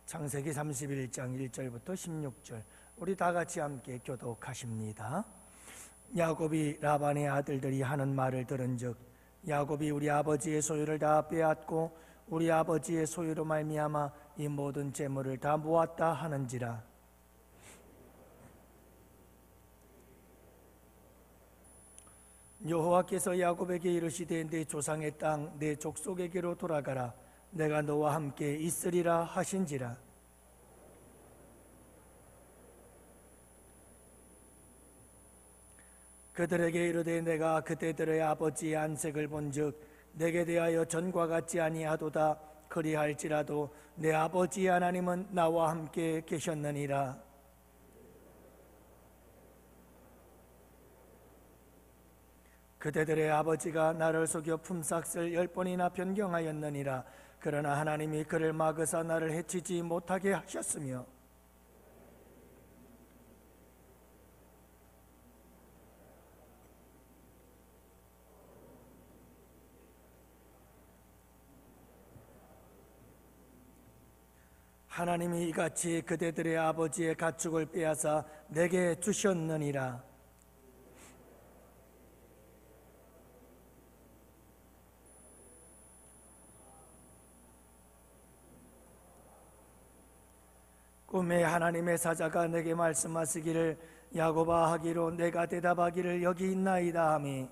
창세기 31장 1절부터 16절 우리 다 같이 함께 교독하십니다. 야곱이 라반의 아들들이 하는 말을 들은즉 야곱이 우리 아버지의 소유를 다 빼앗고 우리 아버지의 소유로 말미암아 이 모든 재물을 다 모았다 하는지라. 여호와께서 야곱에게 이르시되 내 조상의 땅 내 족속에게로 돌아가라. 내가 너와 함께 있으리라 하신지라. 그들에게 이르되 내가 그대들의 아버지의 안색을 본즉 내게 대하여 전과 같지 아니하도다. 그리할지라도 내 아버지 하나님은 나와 함께 계셨느니라. 그대들의 아버지가 나를 속여 품삯을 10번이나 변경하였느니라. 그러나 하나님이 그를 막으사 나를 해치지 못하게 하셨으며 하나님이 이같이 그대들의 아버지의 가축을 빼앗아 내게 주셨느니라. 꿈에 하나님의 사자가 내게 말씀하시기를 야곱아 하기로 내가 대답하기를 여기 있나이다 하매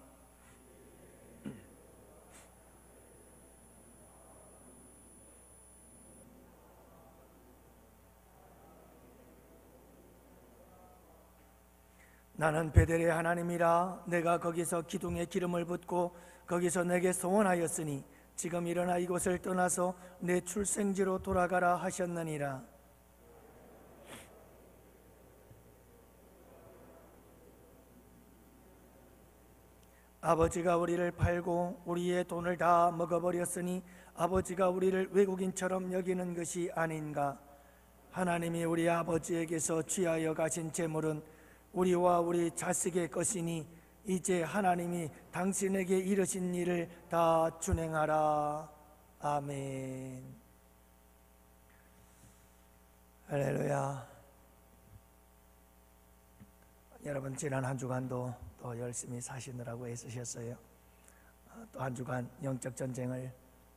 나는 베델의 하나님이라. 내가 거기서 기둥에 기름을 붓고 거기서 내게 소원하였으니 지금 일어나 이곳을 떠나서 내 출생지로 돌아가라 하셨느니라. 아버지가 우리를 팔고 우리의 돈을 다 먹어버렸으니 아버지가 우리를 외국인처럼 여기는 것이 아닌가. 하나님이 우리 아버지에게서 취하여 가신 재물은 우리와 우리 자식의 것이니 이제 하나님이 당신에게 이르신 일을 다 준행하라. 아멘. 할렐루야. 여러분 지난 한 주간도 또 열심히 사시느라고 애쓰셨어요. 또 한 주간 영적 전쟁을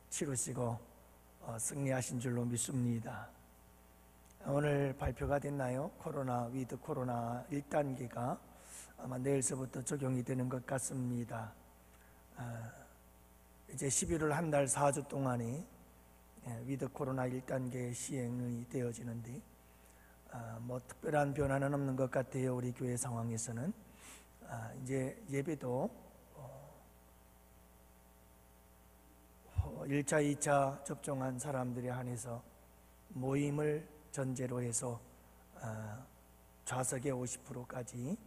치르시고 승리하신 줄로 믿습니다. 오늘 발표가 됐나요? 위드 코로나 1단계가 아마 내일서부터 적용이 되는 것 같습니다. 이제 11월 한 달 4주 동안에 위드 코로나 1단계 시행이 되어지는데 특별한 변화는 없는 것 같아요. 우리 교회 상황에서는 이제 예배도 1차, 2차 접종한 사람들에 한해서 모임을 전제로 해서 좌석의 50%까지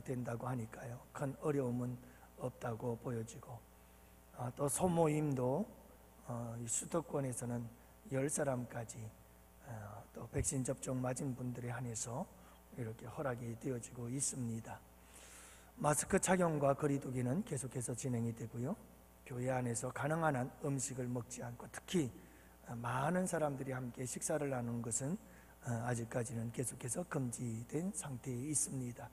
된다고 하니까요. 큰 어려움은 없다고 보여지고 또 소모임도 수도권에서는 10사람까지 또 백신 접종 맞은 분들에 한해서 이렇게 허락이 되어지고 있습니다. 마스크 착용과 거리 두기는 계속해서 진행이 되고요. 교회 안에서 가능한 한 음식을 먹지 않고 특히 많은 사람들이 함께 식사를 나누는 것은 아직까지는 계속해서 금지된 상태에 있습니다.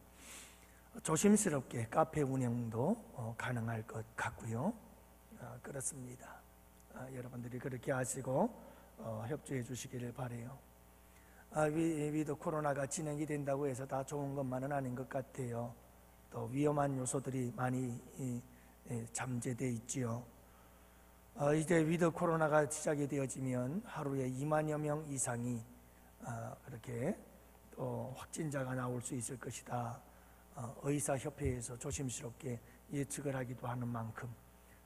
조심스럽게 카페 운영도 가능할 것 같고요. 그렇습니다. 여러분들이 그렇게 하시고 협조해 주시기를 바라요. 위드 코로나가 진행이 된다고 해서 다 좋은 것만은 아닌 것 같아요. 또 위험한 요소들이 많이 잠재되어 있지요. 이제 위드 코로나가 시작이 되어지면 하루에 2만여 명 이상이 그렇게 또 확진자가 나올 수 있을 것이다. 의사협회에서 조심스럽게 예측을 하기도 하는 만큼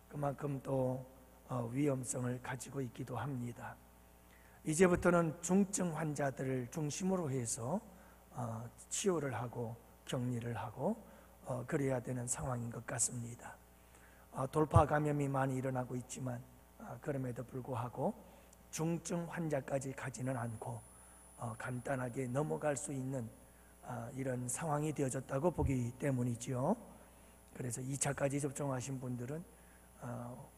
그만큼 또 위험성을 가지고 있기도 합니다. 이제부터는 중증 환자들을 중심으로 해서 치료를 하고 격리를 하고 그래야 되는 상황인 것 같습니다. 돌파 감염이 많이 일어나고 있지만 그럼에도 불구하고 중증 환자까지 가지는 않고 간단하게 넘어갈 수 있는 이런 상황이 되어졌다고 보기 때문이지요. 그래서 2차까지 접종하신 분들은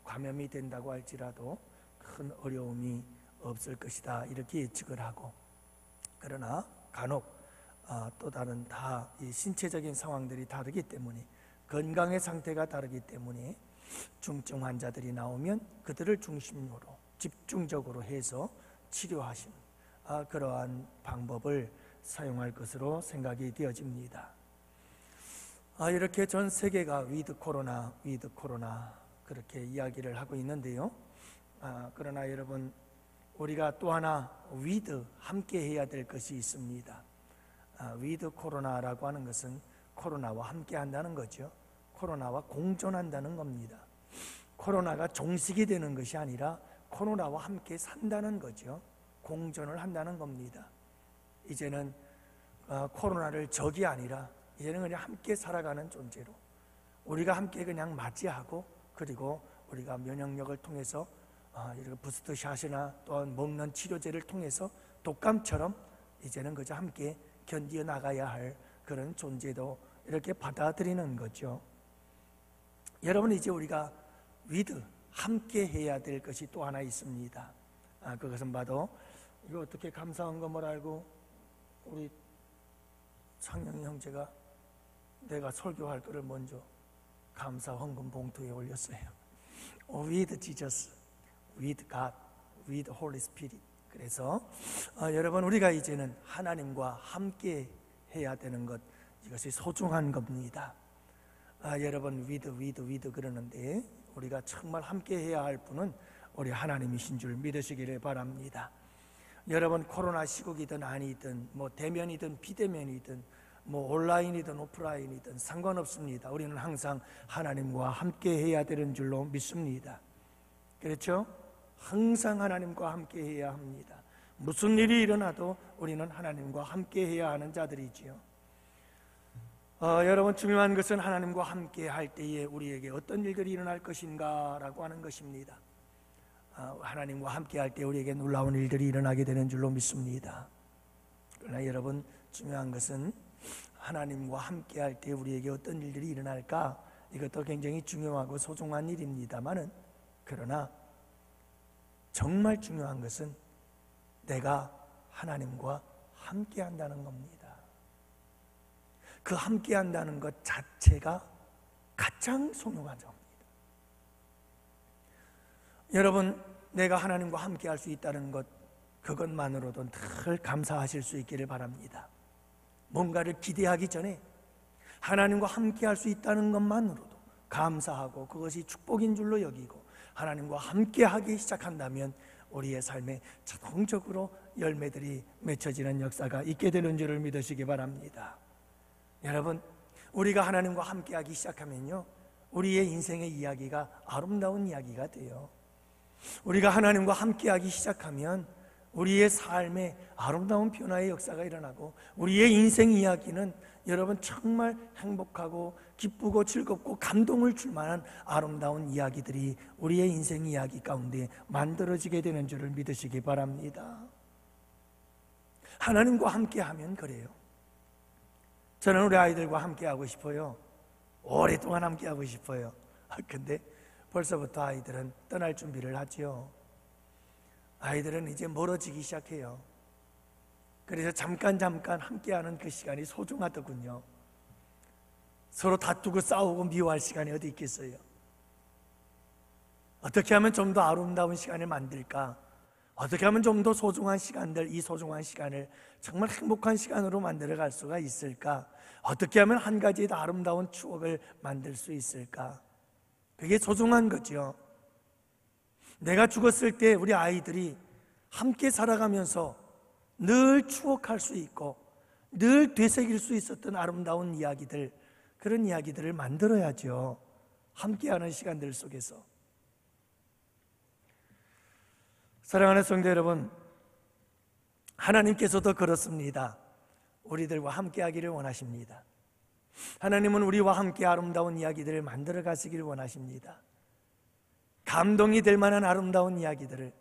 감염이 된다고 할지라도 큰 어려움이 없을 것이다 이렇게 예측을 하고, 그러나 간혹 또 다른 이 신체적인 상황들이 다르기 때문에, 건강의 상태가 다르기 때문에 중증 환자들이 나오면 그들을 중심으로 집중적으로 해서 치료하시는 그러한 방법을 사용할 것으로 생각이 되어집니다. 이렇게 전 세계가 위드 코로나 그렇게 이야기를 하고 있는데요. 그러나 여러분, 우리가 또 하나 함께 해야 될 것이 있습니다. 위드 코로나라고 하는 것은 코로나와 함께 한다는 거죠. 코로나와 공존한다는 겁니다. 코로나가 종식이 되는 것이 아니라 코로나와 함께 산다는 거죠. 공존을 한다는 겁니다. 이제는 코로나를 적이 아니라 이제는 그냥 함께 살아가는 존재로 우리가 함께 그냥 맞이하고, 그리고 우리가 면역력을 통해서 이렇게 부스터샷이나 또한 먹는 치료제를 통해서 독감처럼 이제는 그저 함께 견디어 나가야 할 그런 존재도 이렇게 받아들이는 거죠. 여러분, 이제 우리가 함께 해야 될 것이 또 하나 있습니다. 그것은 바로, 이거 어떻게 감사한 거 뭘 알고 우리 창영이 형제가 내가 설교할 거를 먼저 감사 헌금 봉투에 올렸어요. With Jesus, with God, with Holy Spirit. 그래서 여러분, 우리가 이제는 하나님과 함께 해야 되는 것, 이것이 소중한 겁니다. 여러분, with 그러는데 우리가 정말 함께 해야 할 분은 우리 하나님이신 줄 믿으시기를 바랍니다. 여러분, 코로나 시국이든 아니든, 대면이든 비대면이든, 온라인이든 오프라인이든 상관없습니다. 우리는 항상 하나님과 함께 해야 되는 줄로 믿습니다. 그렇죠? 항상 하나님과 함께 해야 합니다. 무슨 일이 일어나도 우리는 하나님과 함께 해야 하는 자들이지요. 여러분, 중요한 것은 하나님과 함께 할 때에 우리에게 어떤 일들이 일어날 것인가 라고 하는 것입니다. 하나님과 함께 할 때 우리에게 놀라운 일들이 일어나게 되는 줄로 믿습니다. 그러나 여러분, 중요한 것은 하나님과 함께 할 때 우리에게 어떤 일들이 일어날까, 이것도 굉장히 중요하고 소중한 일입니다만은, 그러나 정말 중요한 것은 내가 하나님과 함께 한다는 겁니다. 그 함께 한다는 것 자체가 가장 소중한 겁니다. 여러분, 내가 하나님과 함께 할 수 있다는 것, 그것만으로도 늘 감사하실 수 있기를 바랍니다. 뭔가를 기대하기 전에 하나님과 함께 할 수 있다는 것만으로도 감사하고 그것이 축복인 줄로 여기고 하나님과 함께 하기 시작한다면 우리의 삶에 자동적으로 열매들이 맺혀지는 역사가 있게 되는 줄을 믿으시기 바랍니다. 여러분, 우리가 하나님과 함께 하기 시작하면요, 우리의 인생의 이야기가 아름다운 이야기가 돼요. 우리가 하나님과 함께 하기 시작하면 우리의 삶에 아름다운 변화의 역사가 일어나고, 우리의 인생 이야기는 여러분 정말 행복하고 기쁘고 즐겁고 감동을 줄 만한 아름다운 이야기들이 우리의 인생 이야기 가운데 만들어지게 되는 줄을 믿으시기 바랍니다. 하나님과 함께 하면 그래요. 저는 우리 아이들과 함께 하고 싶어요. 오랫동안 함께 하고 싶어요. 근데 벌써부터 아이들은 떠날 준비를 하지요. 아이들은 이제 멀어지기 시작해요. 그래서 잠깐 함께하는 그 시간이 소중하더군요. 서로 다투고 싸우고 미워할 시간이 어디 있겠어요. 어떻게 하면 좀 더 아름다운 시간을 만들까? 어떻게 하면 좀 더 소중한 시간들, 이 소중한 시간을 정말 행복한 시간으로 만들어갈 수가 있을까? 어떻게 하면 한 가지 더 아름다운 추억을 만들 수 있을까? 그게 소중한 거죠. 내가 죽었을 때 우리 아이들이 함께 살아가면서 늘 추억할 수 있고 늘 되새길 수 있었던 아름다운 이야기들, 그런 이야기들을 만들어야죠. 함께하는 시간들 속에서. 사랑하는 성도 여러분, 하나님께서도 그렇습니다. 우리들과 함께하기를 원하십니다. 하나님은 우리와 함께 아름다운 이야기들을 만들어 가시기를 원하십니다. 감동이 될 만한 아름다운 이야기들을,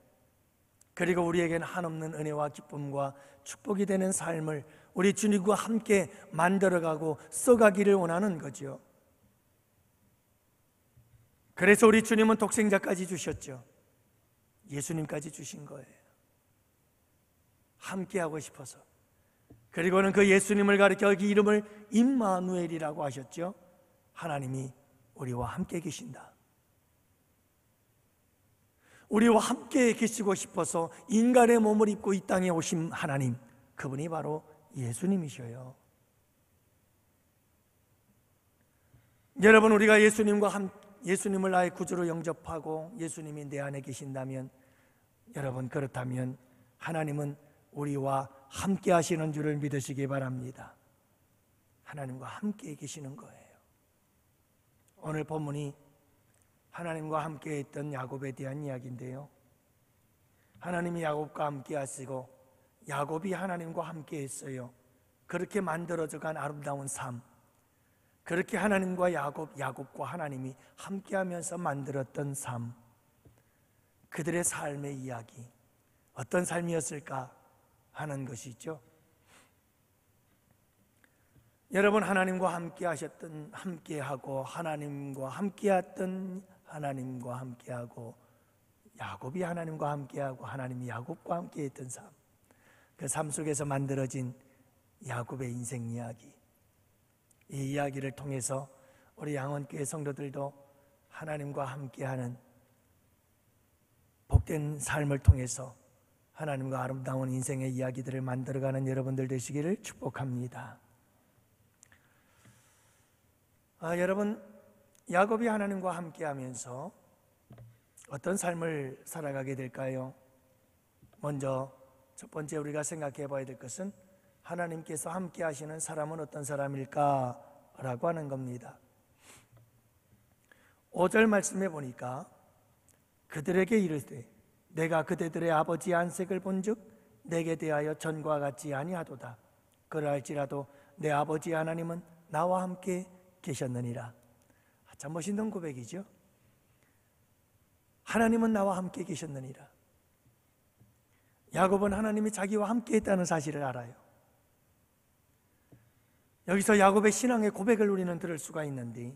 그리고 우리에게는 한없는 은혜와 기쁨과 축복이 되는 삶을 우리 주님과 함께 만들어가고 써가기를 원하는 거죠. 그래서 우리 주님은 독생자까지 주셨죠. 예수님까지 주신 거예요. 함께하고 싶어서, 그리고는 그 예수님을 가리켜 그 이름을 임마누엘이라고 하셨죠. 하나님이 우리와 함께 계신다. 우리와 함께 계시고 싶어서 인간의 몸을 입고 이 땅에 오신 하나님, 그분이 바로 예수님이셔요. 여러분, 우리가 예수님을 나의 구주로 영접하고 예수님이 내 안에 계신다면, 여러분, 그렇다면 하나님은 우리와 함께 하시는 줄을 믿으시기 바랍니다. 하나님과 함께 계시는 거예요. 오늘 본문이 하나님과 함께 했던 야곱에 대한 이야기인데요, 하나님이 야곱과 함께 하시고 야곱이 하나님과 함께 했어요. 그렇게 만들어져간 아름다운 삶, 그렇게 하나님과 야곱과 하나님이 함께하면서 만들었던 삶, 그들의 삶의 이야기, 어떤 삶이었을까 하는 것이죠. 여러분, 하나님과 함께하고 하나님과 함께했던, 하나님과 함께하고 야곱이 하나님과 함께하고 하나님이 야곱과 함께했던 삶, 그 삶 속에서 만들어진 야곱의 인생 이야기, 이 이야기를 통해서 우리 양원교회 성도들도 하나님과 함께하는 복된 삶을 통해서 하나님과 아름다운 인생의 이야기들을 만들어가는 여러분들 되시기를 축복합니다. 여러분, 야곱이 하나님과 함께하면서 어떤 삶을 살아가게 될까요? 먼저 첫 번째 우리가 생각해 봐야 될 것은 하나님께서 함께 하시는 사람은 어떤 사람일까라고 하는 겁니다. 5절 말씀해 보니까 그들에게 이르되 내가 그대들의 아버지 안색을 본즉 내게 대하여 전과 같지 아니하도다. 그러할지라도 내 아버지 하나님은 나와 함께 계셨느니라. 참 멋있는 고백이죠. 하나님은 나와 함께 계셨느니라. 야곱은 하나님이 자기와 함께 했다는 사실을 알아요. 여기서 야곱의 신앙의 고백을 우리는 들을 수가 있는데,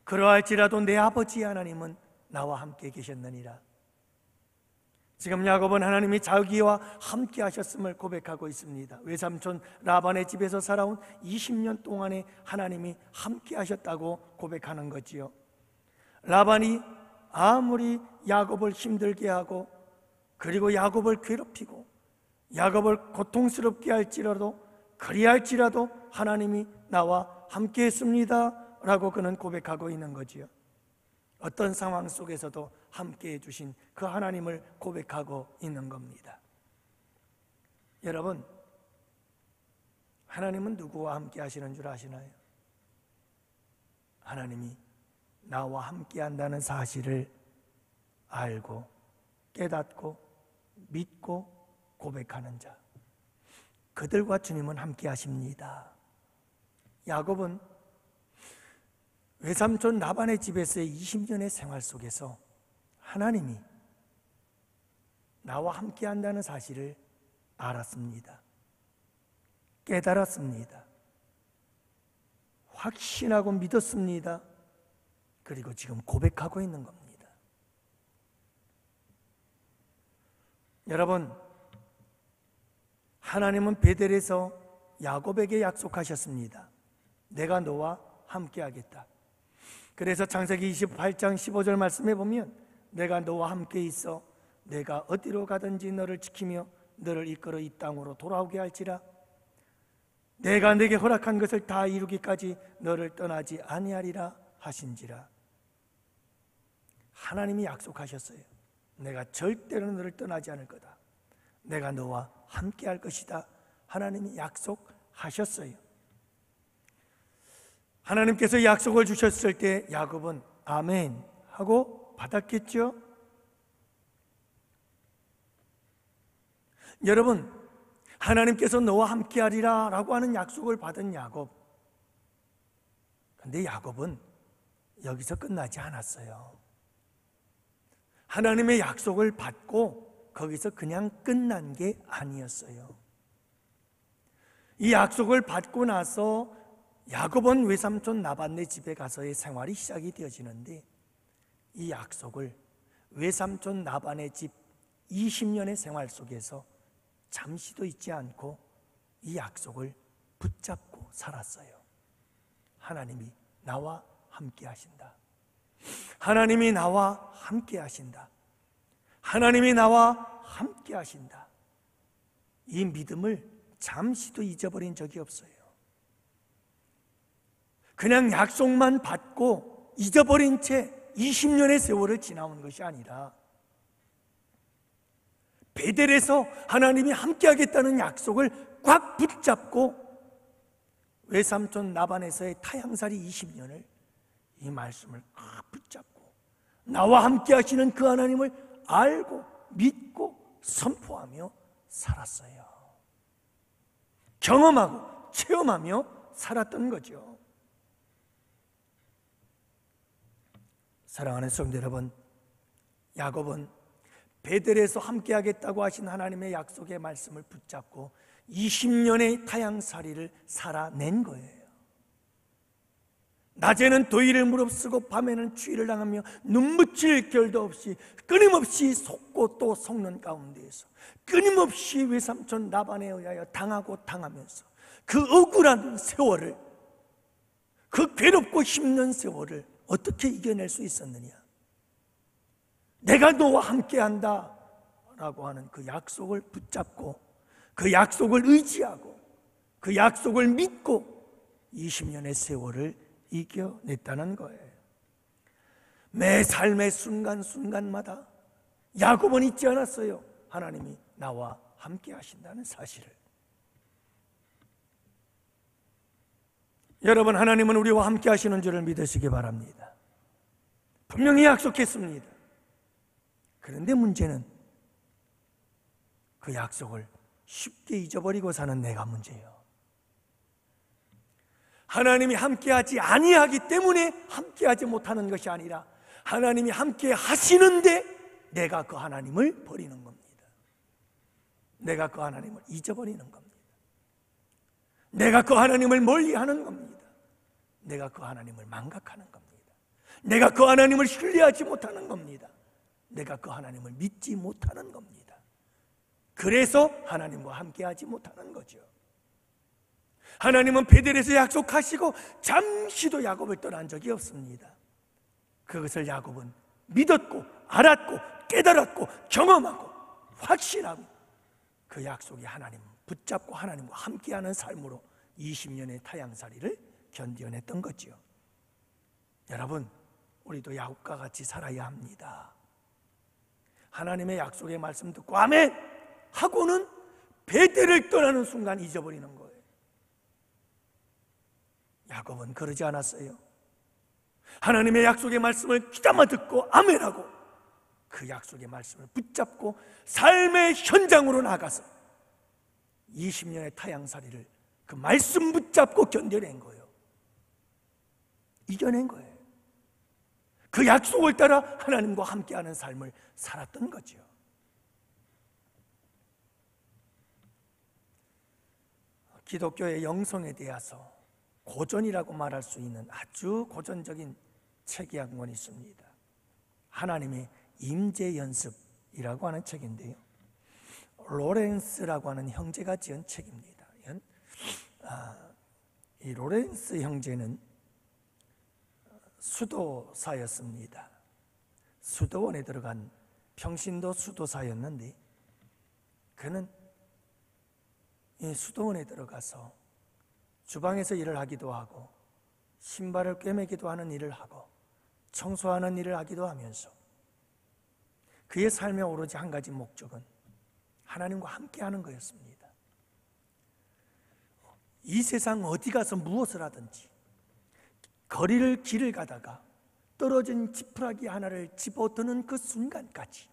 그러할지라도 내 아버지 하나님은 나와 함께 계셨느니라. 지금 야곱은 하나님이 자기와 함께 하셨음을 고백하고 있습니다. 외삼촌 라반의 집에서 살아온 20년 동안에 하나님이 함께 하셨다고 고백하는 거지요. 라반이 아무리 야곱을 힘들게 하고 그리고 야곱을 괴롭히고 야곱을 고통스럽게 할지라도 그리할지라도 하나님이 나와 함께 했습니다 라고 그는 고백하고 있는 거지요. 어떤 상황 속에서도 함께 해주신 그 하나님을 고백하고 있는 겁니다. 여러분, 하나님은 누구와 함께 하시는 줄 아시나요? 하나님이 나와 함께 한다는 사실을 알고 깨닫고 믿고 고백하는 자, 그들과 주님은 함께 하십니다. 야곱은 외삼촌 라반의 집에서의 20년의 생활 속에서 하나님이 나와 함께 한다는 사실을 알았습니다. 깨달았습니다. 확신하고 믿었습니다. 그리고 지금 고백하고 있는 겁니다. 여러분, 하나님은 베델에서 야곱에게 약속하셨습니다. 내가 너와 함께 하겠다. 그래서 창세기 28장 15절 말씀해 보면 내가 너와 함께 있어 내가 어디로 가든지 너를 지키며 너를 이끌어 이 땅으로 돌아오게 할지라. 내가 네게 허락한 것을 다 이루기까지 너를 떠나지 아니하리라 하신지라. 하나님이 약속하셨어요. 내가 절대로 너를 떠나지 않을 거다. 내가 너와 함께 할 것이다. 하나님이 약속하셨어요. 하나님께서 약속을 주셨을 때 야곱은 아멘 하고 받았겠죠? 여러분, 하나님께서 너와 함께 하리라 라고 하는 약속을 받은 야곱. 그런데 야곱은 여기서 끝나지 않았어요. 하나님의 약속을 받고 거기서 그냥 끝난 게 아니었어요. 이 약속을 받고 나서 야곱은 외삼촌 라반네 집에 가서의 생활이 시작이 되어지는데, 이 약속을 외삼촌 라반의 집 20년의 생활 속에서 잠시도 잊지 않고 이 약속을 붙잡고 살았어요. 하나님이 나와 함께 하신다. 하나님이 나와 함께 하신다. 하나님이 나와 함께 하신다. 이 믿음을 잠시도 잊어버린 적이 없어요. 그냥 약속만 받고 잊어버린 채 20년의 세월을 지나온 것이 아니라 베델에서 하나님이 함께하겠다는 약속을 꽉 붙잡고 외삼촌 나반에서의 타향살이 20년을 이 말씀을 꽉 붙잡고 나와 함께하시는 그 하나님을 알고 믿고 선포하며 살았어요. 경험하고 체험하며 살았던 거죠. 사랑하는 성도 여러분, 야곱은 베델에서 함께하겠다고 하신 하나님의 약속의 말씀을 붙잡고 20년의 타향살이를 살아낸 거예요. 낮에는 더위를 무릅쓰고 밤에는 추위를 당하며 눈묻힐 겨를도 없이 끊임없이 속고 또 속는 가운데에서 끊임없이 외삼촌 라반에 의하여 당하고 당하면서 그 억울한 세월을, 그 괴롭고 힘든 세월을 어떻게 이겨낼 수 있었느냐? 내가 너와 함께한다 라고 하는 그 약속을 붙잡고 그 약속을 의지하고 그 약속을 믿고 20년의 세월을 이겨냈다는 거예요. 매 삶의 순간순간마다 야곱은 잊지 않았어요. 하나님이 나와 함께 하신다는 사실을. 여러분, 하나님은 우리와 함께 하시는 줄을 믿으시기 바랍니다. 분명히 약속했습니다. 그런데 문제는 그 약속을 쉽게 잊어버리고 사는 내가 문제예요. 하나님이 함께하지 아니하기 때문에 함께하지 못하는 것이 아니라 하나님이 함께 하시는데 내가 그 하나님을 버리는 겁니다. 내가 그 하나님을 잊어버리는 겁니다. 내가 그 하나님을 멀리하는 겁니다. 내가 그 하나님을 망각하는 겁니다. 내가 그 하나님을 신뢰하지 못하는 겁니다. 내가 그 하나님을 믿지 못하는 겁니다. 그래서 하나님과 함께하지 못하는 거죠. 하나님은 베델에서 약속하시고 잠시도 야곱을 떠난 적이 없습니다. 그것을 야곱은 믿었고 알았고 깨달았고 경험하고 확신하고 그 약속이 하나님 붙잡고 하나님과 함께하는 삶으로 20년의 타향살이를 견뎌냈던 거지요. 여러분, 우리도 야곱과 같이 살아야 합니다. 하나님의 약속의 말씀 듣고 아멘 하고는 베델을 떠나는 순간 잊어버리는 거예요. 야곱은 그러지 않았어요. 하나님의 약속의 말씀을 귀담아 듣고 아멘하고 그 약속의 말씀을 붙잡고 삶의 현장으로 나가서 20년의 타향살이를 그 말씀 붙잡고 견뎌낸 거예요. 이겨낸 거예요. 그 약속을 따라 하나님과 함께하는 삶을 살았던 거죠. 기독교의 영성에 대해서 고전이라고 말할 수 있는 아주 고전적인 책이 한 권 있습니다. 하나님의 임재 연습이라고 하는 책인데요, 로렌스라고 하는 형제가 지은 책입니다. 이 로렌스 형제는 수도사였습니다. 수도원에 들어간 평신도 수도사였는데 그는 이 수도원에 들어가서 주방에서 일을 하기도 하고 신발을 꿰매기도 하는 일을 하고 청소하는 일을 하기도 하면서 그의 삶의 오로지 한 가지 목적은 하나님과 함께하는 거였습니다. 이 세상 어디 가서 무엇을 하든지 길을 가다가 떨어진 지푸라기 하나를 집어드는 그 순간까지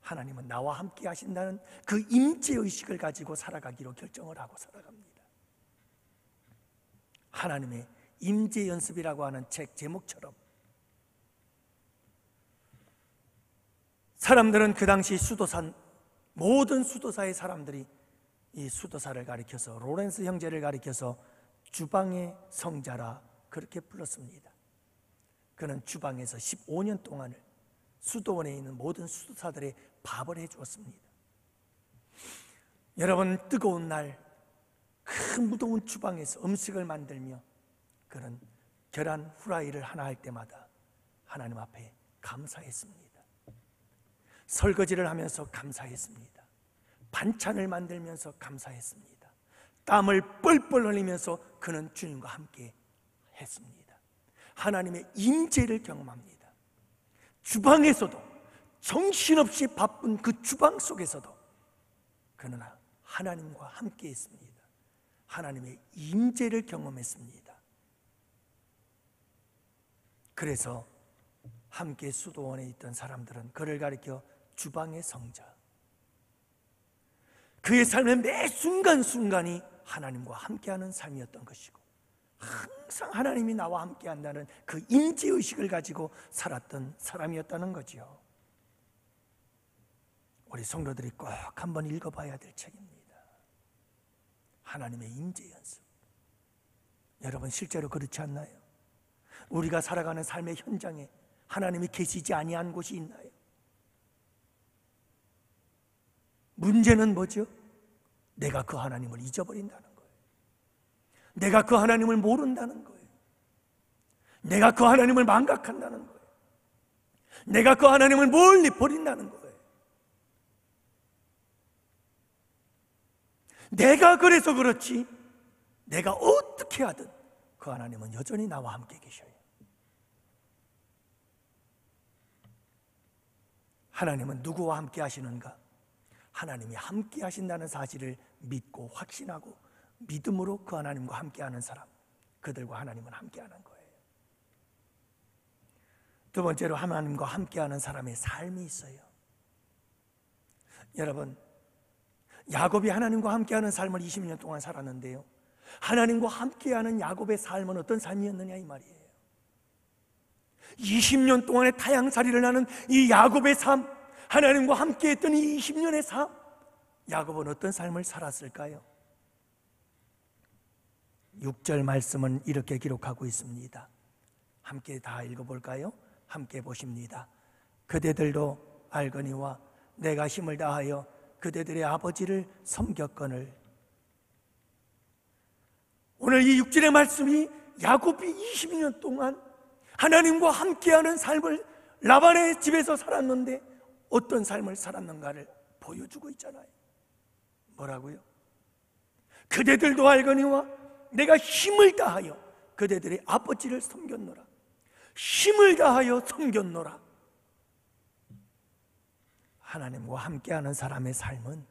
하나님은 나와 함께 하신다는 그 임재의식을 가지고 살아가기로 결정을 하고 살아갑니다. 하나님의 임재연습이라고 하는 책 제목처럼 사람들은 그 당시 모든 수도사의 사람들이 이 수도사를 가리켜서 로렌스 형제를 가리켜서 주방의 성자라 그렇게 불렀습니다. 그는 주방에서 15년 동안을 수도원에 있는 모든 수도사들의 밥을 해주었습니다. 여러분, 뜨거운 날 큰 무더운 주방에서 음식을 만들며 그런 계란 후라이를 하나 할 때마다 하나님 앞에 감사했습니다. 설거지를 하면서 감사했습니다. 반찬을 만들면서 감사했습니다. 땀을 뻘뻘 흘리면서 그는 주님과 함께 했습니다. 하나님의 임재를 경험합니다. 주방에서도, 정신없이 바쁜 그 주방 속에서도 그는 하나님과 함께 했습니다. 하나님의 임재를 경험했습니다. 그래서 함께 수도원에 있던 사람들은 그를 가리켜 주방의 성자, 그의 삶의 매 순간순간이 하나님과 함께하는 삶이었던 것이고, 항상 하나님이 나와 함께한다는 그 임재의식을 가지고 살았던 사람이었다는 거지요. 우리 성도들이 꼭 한번 읽어봐야 될 책입니다. 하나님의 임재 연습. 여러분, 실제로 그렇지 않나요? 우리가 살아가는 삶의 현장에 하나님이 계시지 아니한 곳이 있나요? 문제는 뭐죠? 내가 그 하나님을 잊어버린다는 거예요. 내가 그 하나님을 모른다는 거예요. 내가 그 하나님을 망각한다는 거예요. 내가 그 하나님을 멀리 버린다는 거예요. 내가 그래서 그렇지, 내가 어떻게 하든 그 하나님은 여전히 나와 함께 계셔요. 하나님은 누구와 함께 하시는가? 하나님이 함께 하신다는 사실을 믿고 확신하고 믿음으로 그 하나님과 함께하는 사람, 그들과 하나님은 함께하는 거예요. 두 번째로, 하나님과 함께하는 사람의 삶이 있어요. 여러분, 야곱이 하나님과 함께하는 삶을 20년 동안 살았는데요, 하나님과 함께하는 야곱의 삶은 어떤 삶이었느냐 이 말이에요. 20년 동안의 타향살이를 하는 이 야곱의 삶, 하나님과 함께했던 이 20년의 삶, 야곱은 어떤 삶을 살았을까요? 6절 말씀은 이렇게 기록하고 있습니다. 함께 다 읽어볼까요? 함께 보십니다. 그대들도 알거니와 내가 힘을 다하여 그대들의 아버지를 섬겼거늘. 오늘 이 6절의 말씀이 야곱이 20년 동안 하나님과 함께하는 삶을 라반의 집에서 살았는데 어떤 삶을 살았는가를 보여주고 있잖아요. 뭐라고요? 그대들도 알거니와 내가 힘을 다하여 그대들의 아버지를 섬겼노라. 힘을 다하여 섬겼노라. 하나님과 함께하는 사람의 삶은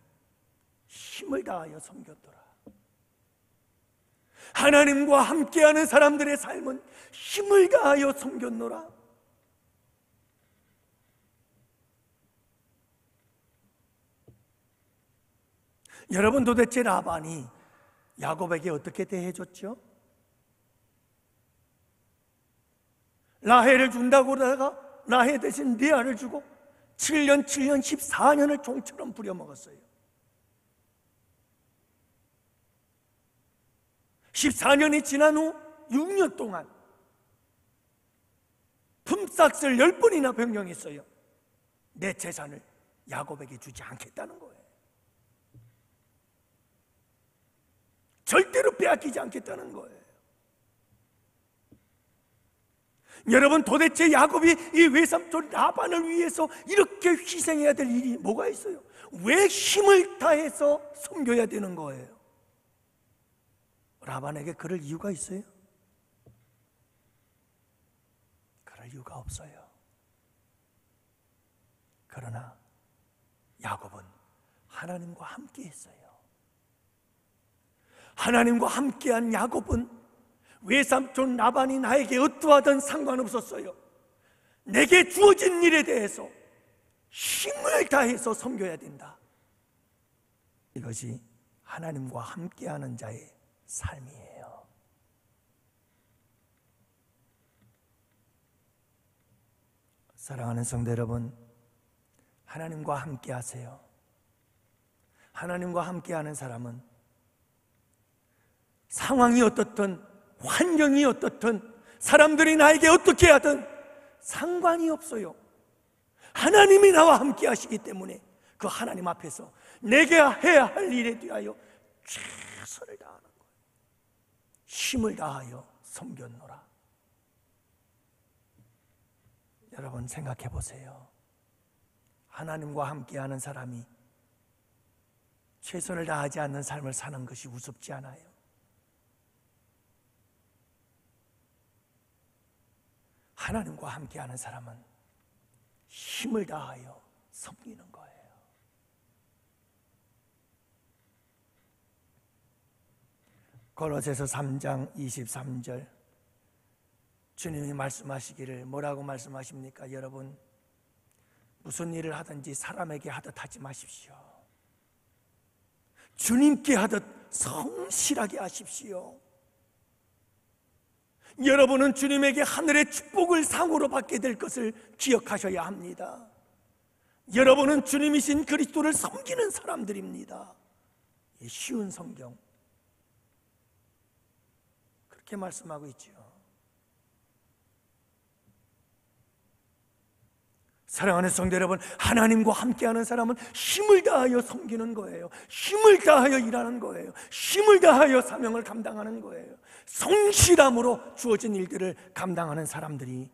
힘을 다하여 섬겼더라. 하나님과 함께하는 사람들의 삶은 힘을 다하여 섬겼노라. 여러분, 도대체 라반이 야곱에게 어떻게 대해줬죠? 라헬을 준다고 그러다가 라헬 대신 레아를 주고 7년 14년을 종처럼 부려먹었어요. 14년이 지난 후 6년 동안 품삯을 10번이나 변경했어요. 내 재산을 야곱에게 주지 않겠다는 거예요. 절대로 빼앗기지 않겠다는 거예요. 여러분, 도대체 야곱이 이 외삼촌 라반을 위해서 이렇게 희생해야 될 일이 뭐가 있어요? 왜 힘을 다해서 섬겨야 되는 거예요? 라반에게 그럴 이유가 있어요? 그럴 이유가 없어요. 그러나 야곱은 하나님과 함께 했어요. 하나님과 함께한 야곱은 외삼촌 라반이 나에게 어떠하든 상관없었어요. 내게 주어진 일에 대해서 힘을 다해서 섬겨야 된다. 이것이 하나님과 함께하는 자의 삶이에요. 사랑하는 성도 여러분, 하나님과 함께하세요. 하나님과 함께하는 사람은 상황이 어떻든 환경이 어떻든 사람들이 나에게 어떻게 하든 상관이 없어요. 하나님이 나와 함께 하시기 때문에 그 하나님 앞에서 내게 해야 할 일에 대하여 최선을 다하는 거예요. 힘을 다하여 섬겼노라. 여러분 생각해 보세요. 하나님과 함께하는 사람이 최선을 다하지 않는 삶을 사는 것이 우습지 않아요? 하나님과 함께하는 사람은 힘을 다하여 섬기는 거예요. 골로새서 3장 23절 주님이 말씀하시기를 뭐라고 말씀하십니까? 여러분 무슨 일을 하든지 사람에게 하듯 하지 마십시오. 주님께 하듯 성실하게 하십시오. 여러분은 주님에게 하늘의 축복을 상으로 받게 될 것을 기억하셔야 합니다. 여러분은 주님이신 그리스도를 섬기는 사람들입니다. 쉬운 성경 그렇게 말씀하고 있죠. 사랑하는 성도 여러분, 하나님과 함께하는 사람은 힘을 다하여 섬기는 거예요. 힘을 다하여 일하는 거예요. 힘을 다하여 사명을 감당하는 거예요. 성실함으로 주어진 일들을 감당하는 사람들이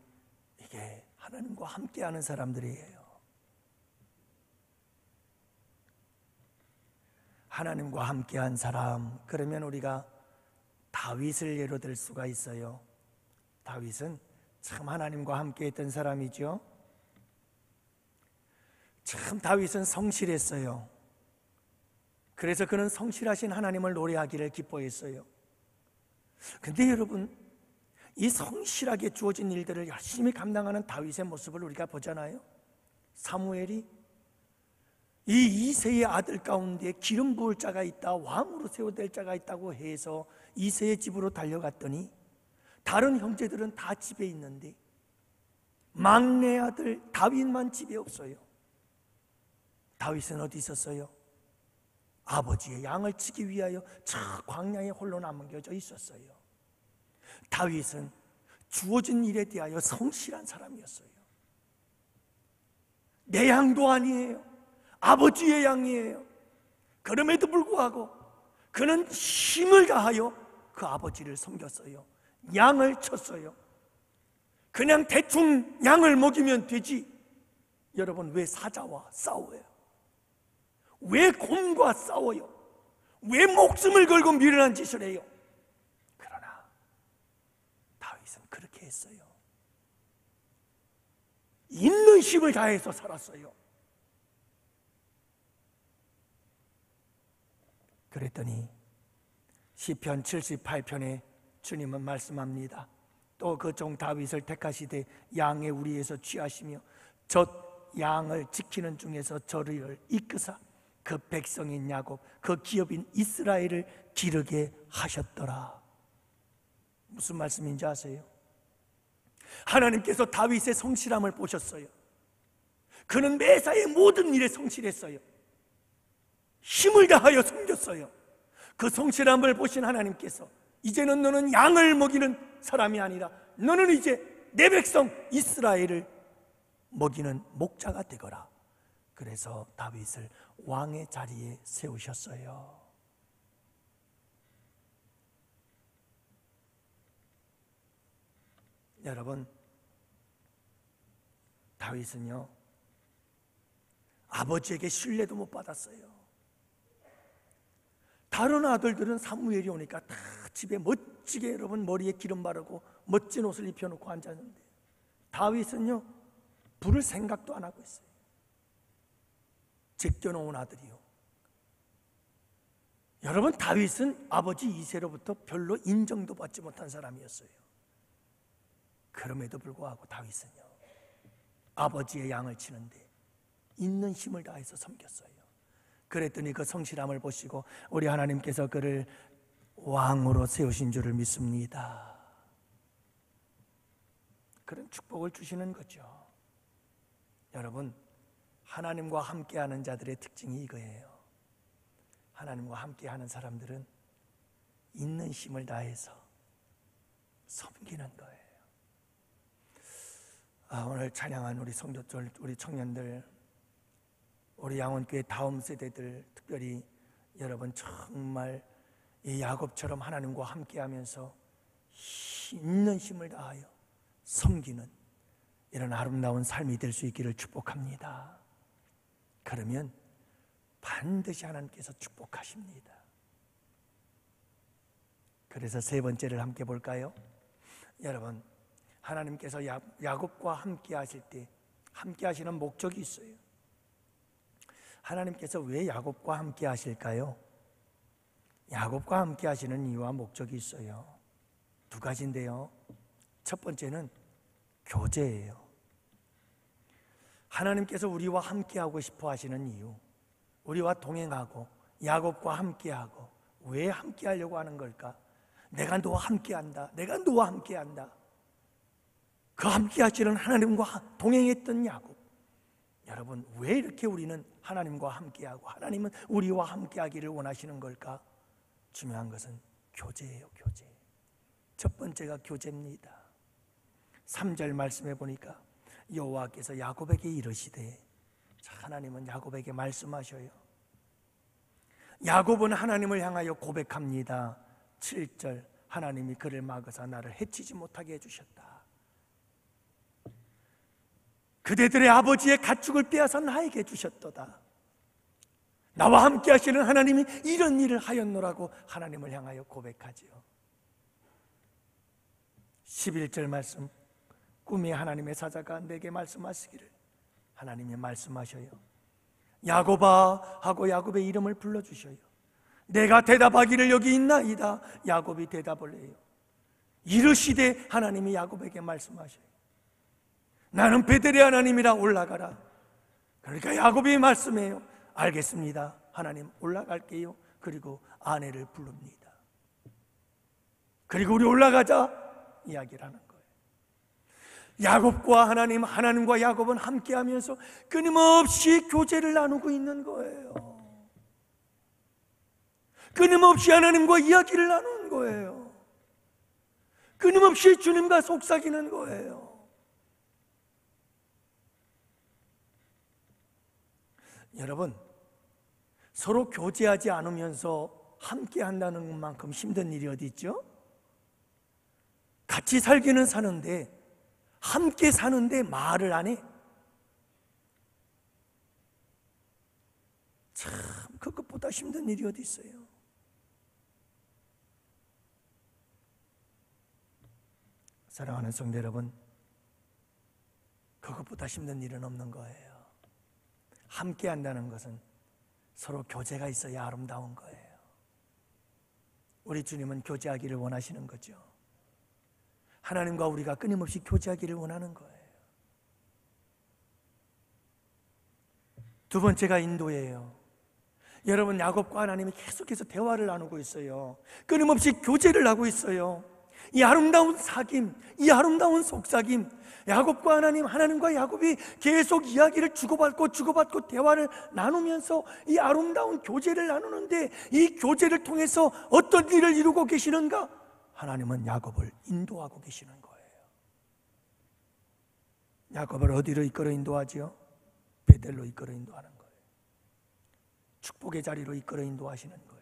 이게 하나님과 함께하는 사람들이에요. 하나님과 함께한 사람, 그러면 우리가 다윗을 예로 들 수가 있어요. 다윗은 참 하나님과 함께했던 사람이죠. 참 다윗은 성실했어요. 그래서 그는 성실하신 하나님을 노래하기를 기뻐했어요. 근데 여러분, 이 성실하게 주어진 일들을 열심히 감당하는 다윗의 모습을 우리가 보잖아요. 사무엘이 이 이새의 아들 가운데 기름 부을 자가 있다, 왕으로 세워될 자가 있다고 해서 이새의 집으로 달려갔더니 다른 형제들은 다 집에 있는데 막내 아들 다윗만 집에 없어요. 다윗은 어디 있었어요? 아버지의 양을 치기 위하여 저 광야에 홀로 남겨져 있었어요. 다윗은 주어진 일에 대하여 성실한 사람이었어요. 내 양도 아니에요. 아버지의 양이에요. 그럼에도 불구하고 그는 힘을 다하여 그 아버지를 섬겼어요. 양을 쳤어요. 그냥 대충 양을 먹이면 되지. 여러분, 왜 사자와 싸워요? 왜 곰과 싸워요? 왜 목숨을 걸고 미련한 짓을 해요? 그러나 다윗은 그렇게 했어요. 있는 힘을 다해서 살았어요. 그랬더니 시편 78편에 주님은 말씀합니다. 또 그 종 다윗을 택하시되 양의 우리에서 취하시며 젖 양을 지키는 중에서 저를 이끄사 그 백성인 야곱 그 기업인 이스라엘을 기르게 하셨더라. 무슨 말씀인지 아세요? 하나님께서 다윗의 성실함을 보셨어요. 그는 매사의 모든 일에 성실했어요. 힘을 다하여 섬겼어요. 그 성실함을 보신 하나님께서 이제는 너는 양을 먹이는 사람이 아니라 너는 이제 내 백성 이스라엘을 먹이는 목자가 되거라. 그래서 다윗을 왕의 자리에 세우셨어요. 여러분, 다윗은요 아버지에게 신뢰도 못 받았어요. 다른 아들들은 사무엘이 오니까 다 집에 멋지게 여러분 머리에 기름 바르고 멋진 옷을 입혀놓고 앉았는데 다윗은요 부를 생각도 안 하고 있어요. 제껴놓은 아들이요. 여러분, 다윗은 아버지 이새로부터 별로 인정도 받지 못한 사람이었어요. 그럼에도 불구하고 다윗은요 아버지의 양을 치는데 있는 힘을 다해서 섬겼어요. 그랬더니 그 성실함을 보시고 우리 하나님께서 그를 왕으로 세우신 줄을 믿습니다. 그런 축복을 주시는 거죠. 여러분, 하나님과 함께하는 자들의 특징이 이거예요. 하나님과 함께하는 사람들은 있는 힘을 다해서 섬기는 거예요. 오늘 찬양한 우리 성도들, 우리 청년들, 우리 양원교회 다음 세대들, 특별히 여러분 정말 이 야곱처럼 하나님과 함께하면서 있는 힘을 다하여 섬기는 이런 아름다운 삶이 될 수 있기를 축복합니다. 그러면 반드시 하나님께서 축복하십니다. 그래서 세 번째를 함께 볼까요? 여러분, 하나님께서 야곱과 함께 하실 때 함께 하시는 목적이 있어요. 하나님께서 왜 야곱과 함께 하실까요? 야곱과 함께 하시는 이유와 목적이 있어요. 두 가지인데요. 첫 번째는 교제예요. 하나님께서 우리와 함께하고 싶어 하시는 이유, 우리와 동행하고 야곱과 함께하고 왜 함께하려고 하는 걸까? 내가 너와 함께한다. 내가 너와 함께한다. 그 함께하시는 하나님과 동행했던 야곱. 여러분, 왜 이렇게 우리는 하나님과 함께하고 하나님은 우리와 함께하기를 원하시는 걸까? 중요한 것은 교제예요. 교제. 첫 번째가 교제입니다. 3절 말씀해 보니까 여호와께서 야곱에게 이르시되, 하나님은 야곱에게 말씀하셔요. 야곱은 하나님을 향하여 고백합니다. 7절, 하나님이 그를 막으사 나를 해치지 못하게 해주셨다. 그대들의 아버지의 가축을 빼앗아 나에게 주셨도다. 나와 함께 하시는 하나님이 이런 일을 하였노라고 하나님을 향하여 고백하지요. 11절 말씀, 꿈에 하나님의 사자가 내게 말씀하시기를, 하나님이 말씀하셔요. 야곱아 하고 야곱의 이름을 불러주셔요. 내가 대답하기를 여기 있나이다. 야곱이 대답을 해요. 이르시되, 하나님이 야곱에게 말씀하셔요. 나는 베델의 하나님이라 올라가라. 그러니까 야곱이 말씀해요. 알겠습니다. 하나님, 올라갈게요. 그리고 아내를 부릅니다. 그리고 우리 올라가자 이야기를 하는 거예요. 야곱과 하나님, 하나님과 야곱은 함께하면서 끊임없이 교제를 나누고 있는 거예요. 끊임없이 하나님과 이야기를 나누는 거예요. 끊임없이 주님과 속삭이는 거예요. 여러분, 서로 교제하지 않으면서 함께 한다는 것만큼 힘든 일이 어디 있죠? 같이 살기는 사는데, 함께 사는데 말을 안 해. 참, 그것보다 힘든 일이 어디 있어요? 사랑하는 성도 여러분, 그것보다 힘든 일은 없는 거예요. 함께 한다는 것은 서로 교제가 있어야 아름다운 거예요. 우리 주님은 교제하기를 원하시는 거죠. 하나님과 우리가 끊임없이 교제하기를 원하는 거예요. 두 번째가 인도예요. 여러분, 야곱과 하나님이 계속해서 대화를 나누고 있어요. 끊임없이 교제를 하고 있어요. 이 아름다운 사귐, 이 아름다운 속삭임, 야곱과 하나님, 하나님과 야곱이 계속 이야기를 주고받고 대화를 나누면서 이 아름다운 교제를 나누는데, 이 교제를 통해서 어떤 일을 이루고 계시는가? 하나님은 야곱을 인도하고 계시는 거예요. 야곱을 어디로 이끌어 인도하지요? 베델로 이끌어 인도하는 거예요. 축복의 자리로 이끌어 인도하시는 거예요.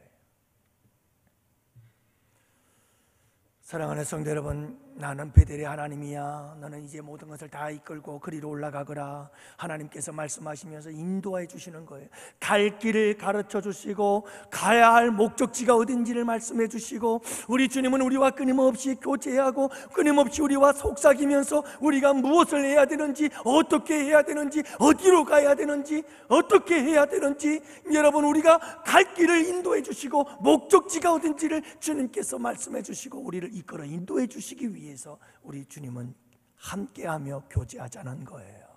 사랑하는 성도 여러분, 나는 베델의 하나님이야. 너는 이제 모든 것을 다 이끌고 그리로 올라가거라. 하나님께서 말씀하시면서 인도해 주시는 거예요. 갈 길을 가르쳐 주시고 가야 할 목적지가 어딘지를 말씀해 주시고, 우리 주님은 우리와 끊임없이 교제하고 끊임없이 우리와 속삭이면서 우리가 무엇을 해야 되는지, 어떻게 해야 되는지, 어디로 가야 되는지, 어떻게 해야 되는지, 여러분, 우리가 갈 길을 인도해 주시고 목적지가 어딘지를 주님께서 말씀해 주시고 우리를 이끌어 인도해 주시기 위해서 우리 주님은 함께하며 교제하자는 거예요.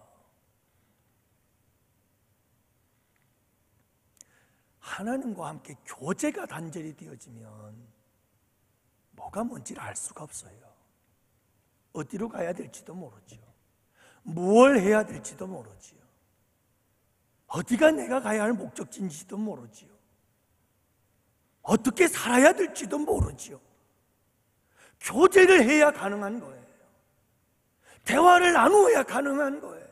하나님과 함께 교제가 단절이 되어지면 뭐가 뭔지를 알 수가 없어요. 어디로 가야 될지도 모르죠. 무엇을 해야 될지도 모르지요. 어디가 내가 가야 할 목적지인지도 모르지요. 어떻게 살아야 될지도 모르지요. 교제를 해야 가능한 거예요. 대화를 나누어야 가능한 거예요.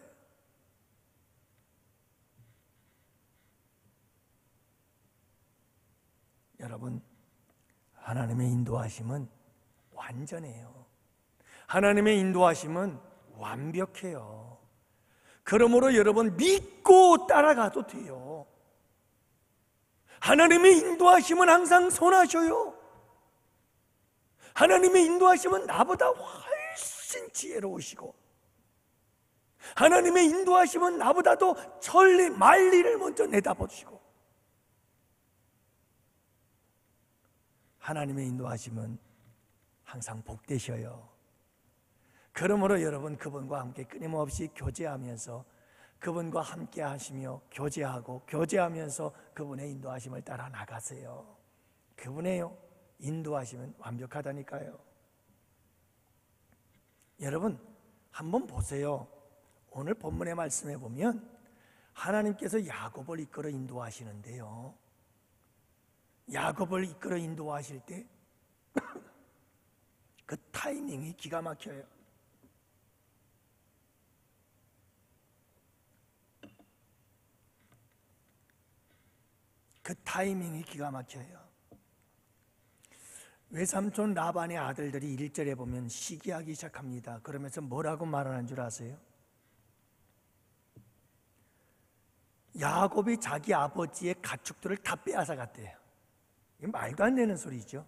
여러분, 하나님의 인도하심은 완전해요. 하나님의 인도하심은 완벽해요. 그러므로 여러분 믿고 따라가도 돼요. 하나님의 인도하심은 항상 선하셔요. 하나님의 인도하심은 나보다 훨씬 지혜로우시고, 하나님의 인도하심은 나보다도 천리 만리를 먼저 내다보시고, 하나님의 인도하심은 항상 복되셔요. 그러므로 여러분 그분과 함께 끊임없이 교제하면서 그분과 함께 하시며 교제하면서 그분의 인도하심을 따라 나가세요. 그분의 인도하심은 완벽하다니까요. 여러분 한번 보세요. 오늘 본문의 말씀에 보면 하나님께서 야곱을 이끌어 인도하시는데요, 야곱을 이끌어 인도하실 때 그 타이밍이 기가 막혀요. 그 타이밍이 기가 막혀요. 외삼촌 라반의 아들들이 1절에 보면 시기하기 시작합니다. 그러면서 뭐라고 말하는 줄 아세요? 야곱이 자기 아버지의 가축들을 다 빼앗아 갔대요. 이게 말도 안 되는 소리죠.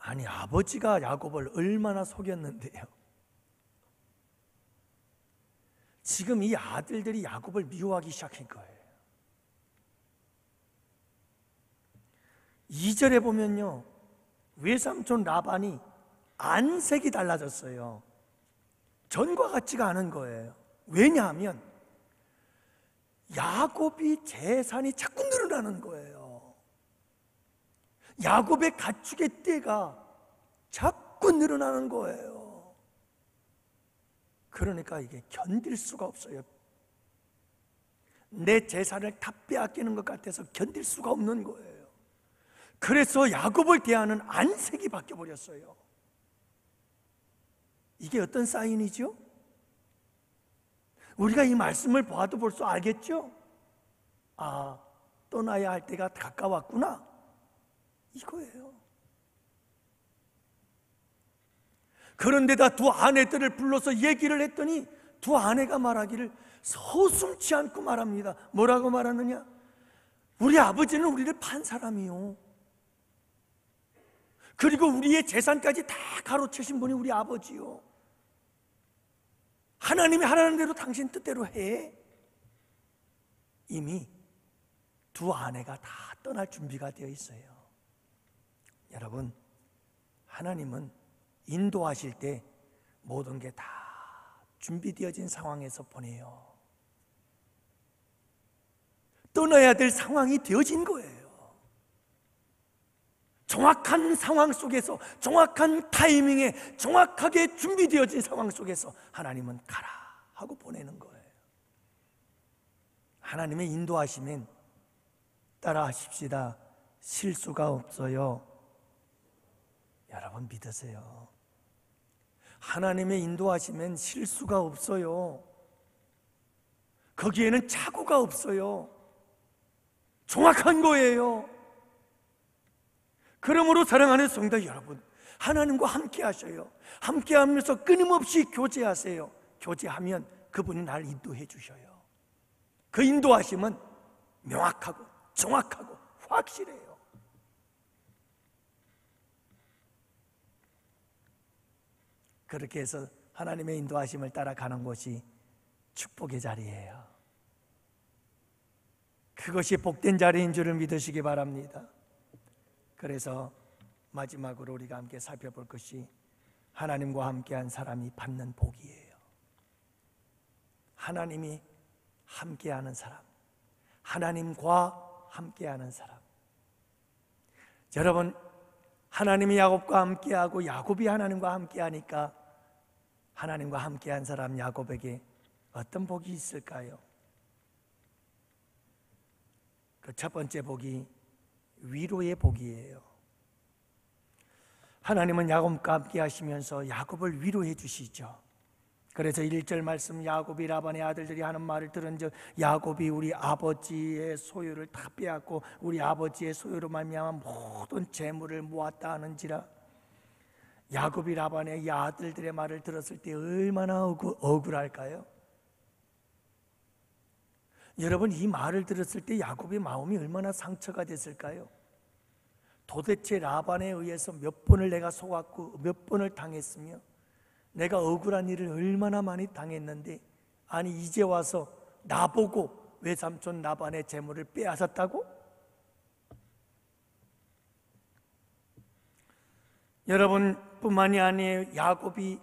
아니, 아버지가 야곱을 얼마나 속였는데요. 지금 이 아들들이 야곱을 미워하기 시작한 거예요. 2절에 보면요, 외삼촌 라반이 안색이 달라졌어요. 전과 같지가 않은 거예요. 왜냐하면 야곱이 재산이 자꾸 늘어나는 거예요. 야곱의 가축의 떼가 자꾸 늘어나는 거예요. 그러니까 이게 견딜 수가 없어요. 내 재산을 다 빼앗기는 것 같아서 견딜 수가 없는 거예요. 그래서 야곱을 대하는 안색이 바뀌어버렸어요. 이게 어떤 사인이죠? 우리가 이 말씀을 봐도 벌써 알겠죠? 아, 떠나야 할 때가 가까웠구나, 이거예요. 그런데다 두 아내들을 불러서 얘기를 했더니 두 아내가 말하기를 서슴지 않고 말합니다. 뭐라고 말하느냐? 우리 아버지는 우리를 판 사람이요, 그리고 우리의 재산까지 다 가로채신 분이 우리 아버지요. 하나님이 하라는 대로 당신 뜻대로 해. 이미 두 아내가 다 떠날 준비가 되어 있어요. 여러분, 하나님은 인도하실 때 모든 게 다 준비되어진 상황에서 보내요. 떠나야 될 상황이 되어진 거예요. 정확한 상황 속에서, 정확한 타이밍에 정확하게 준비되어진 상황 속에서 하나님은 가라 하고 보내는 거예요. 하나님의 인도하시면 따라 하십시다. 실수가 없어요. 여러분 믿으세요. 하나님의 인도하시면 실수가 없어요. 거기에는 착오가 없어요. 정확한 거예요. 그러므로 사랑하는 성도 여러분, 하나님과 함께 하셔요. 함께 하면서 끊임없이 교제하세요. 교제하면 그분이 날 인도해 주셔요. 그 인도하심은 명확하고 정확하고 확실해요. 그렇게 해서 하나님의 인도하심을 따라가는 것이 축복의 자리예요. 그것이 복된 자리인 줄을 믿으시기 바랍니다. 그래서 마지막으로 우리가 함께 살펴볼 것이 하나님과 함께한 사람이 받는 복이에요. 하나님이 함께하는 사람, 하나님과 함께하는 사람. 여러분, 하나님이 야곱과 함께하고 야곱이 하나님과 함께하니까 하나님과 함께한 사람 야곱에게 어떤 복이 있을까요? 그 첫 번째 복이 위로의 복이에요. 하나님은 야곱과 함께 하시면서 야곱을 위로해 주시죠. 그래서 1절 말씀, 야곱이 라반의 아들들이 하는 말을 들은즉 야곱이 우리 아버지의 소유를 다 빼앗고 우리 아버지의 소유로 말미암아 모든 재물을 모았다 하는지라. 야곱이 라반의 이 아들들의 말을 들었을 때 얼마나 억울할까요? 여러분, 이 말을 들었을 때 야곱의 마음이 얼마나 상처가 됐을까요? 도대체 라반에 의해서 몇 번을 내가 속았고 몇 번을 당했으며 내가 억울한 일을 얼마나 많이 당했는데, 아니 이제 와서 나보고 외삼촌 라반의 재물을 빼앗았다고? 여러분뿐만이 아니에요. 야곱이